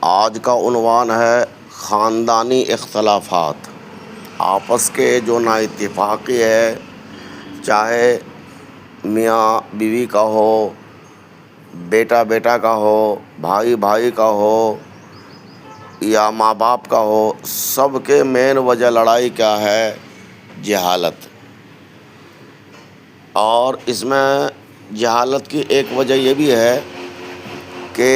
آج کا عنوان ہے خاندانی اختلافات۔ آپس کے جو نا اتفاقی ہے، چاہے میاں بیوی کا ہو، بیٹا بیٹا کا ہو، بھائی بھائی کا ہو یا ماں باپ کا ہو، سب کے مین وجہ لڑائی کیا ہے؟ جہالت۔ اور اس میں جہالت کی ایک وجہ یہ بھی ہے کہ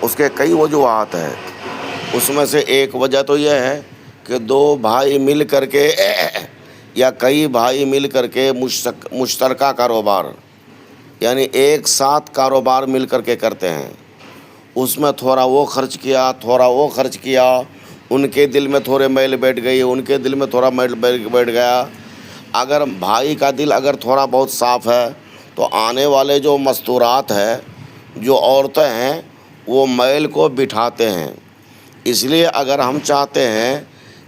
اس کے کئی وجوہات ہیں۔ اس میں سے ایک وجہ تو یہ ہے کہ دو بھائی مل کر کے یا کئی بھائی مل کر کے مشترکہ کاروبار، یعنی ایک ساتھ کاروبار مل کر کے کرتے ہیں۔ اس میں تھوڑا وہ خرچ کیا، تھوڑا وہ خرچ کیا، ان کے دل میں تھوڑے میل بیٹھ گئی، ان کے دل میں تھوڑا میل بیٹھ گیا۔ اگر بھائی کا دل اگر تھوڑا بہت صاف ہے تو آنے والے جو مستورات ہیں، جو عورتیں ہیں، وہ میل کو بٹھاتے ہیں۔ اس لیے اگر ہم چاہتے ہیں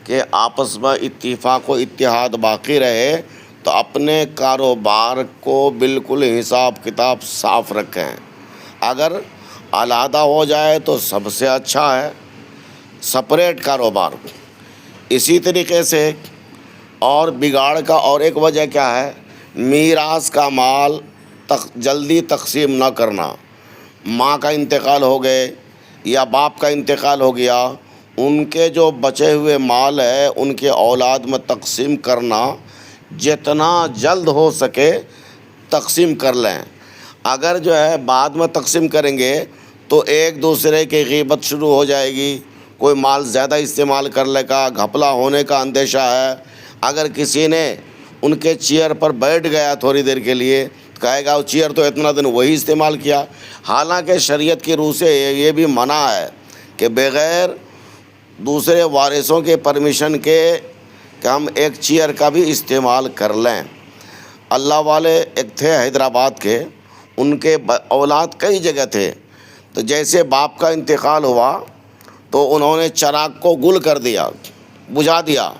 کہ آپس میں اتفاق و اتحاد باقی رہے تو اپنے کاروبار کو بالکل حساب کتاب صاف رکھیں۔ اگر علیحدہ ہو جائے تو سب سے اچھا ہے سپریٹ کاروبار۔ اسی طریقے سے اور بگاڑ کا اور ایک وجہ کیا ہے؟ میراث کا مال جلدی تقسیم نہ کرنا۔ ماں کا انتقال ہو گئے یا باپ کا انتقال ہو گیا، ان کے جو بچے ہوئے مال ہے ان کے اولاد میں تقسیم کرنا، جتنا جلد ہو سکے تقسیم کر لیں۔ اگر جو ہے بعد میں تقسیم کریں گے تو ایک دوسرے کی غیبت شروع ہو جائے گی، کوئی مال زیادہ استعمال کر لے گا، گھپلا ہونے کا اندیشہ ہے۔ اگر کسی نے ان کے چیئر پر بیٹھ گیا تھوڑی دیر کے لیے، کہے گا وہ چیئر تو اتنا دن وہی استعمال کیا۔ حالانکہ شریعت کی روح سے یہ بھی منع ہے کہ بغیر دوسرے وارثوں کے پرمیشن کے کہ ہم ایک چیئر کا بھی استعمال کر لیں۔ اللہ والے ایک تھے حیدرآباد کے، ان کے اولاد کئی جگہ تھے، تو جیسے باپ کا انتقال ہوا تو انہوں نے چراغ کو گل کر دیا، بجھا دیا۔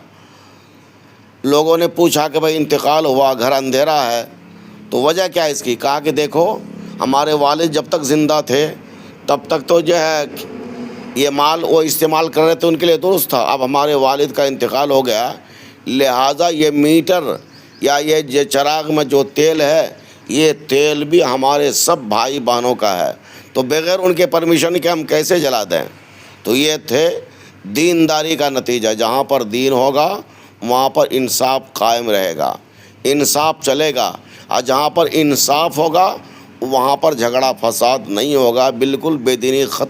لوگوں نے پوچھا کہ بھائی انتقال ہوا، گھر اندھیرا ہے، تو وجہ کیا ہے اس کی؟ کہا کہ دیکھو ہمارے والد جب تک زندہ تھے تب تک تو جو ہے یہ مال وہ استعمال کر رہے تھے، ان کے لیے درست تھا۔ اب ہمارے والد کا انتقال ہو گیا، لہٰذا یہ میٹر یا یہ چراغ میں جو تیل ہے، یہ تیل بھی ہمارے سب بھائی بہنوں کا ہے، تو بغیر ان کے پرمیشن کے ہم کیسے جلا دیں؟ تو یہ تھے دینداری کا نتیجہ۔ جہاں پر دین ہوگا وہاں پر انصاف قائم رہے گا، انصاف چلے گا، اور جہاں پر انصاف ہوگا وہاں پر جھگڑا فساد نہیں ہوگا، بالکل بے دینی ختم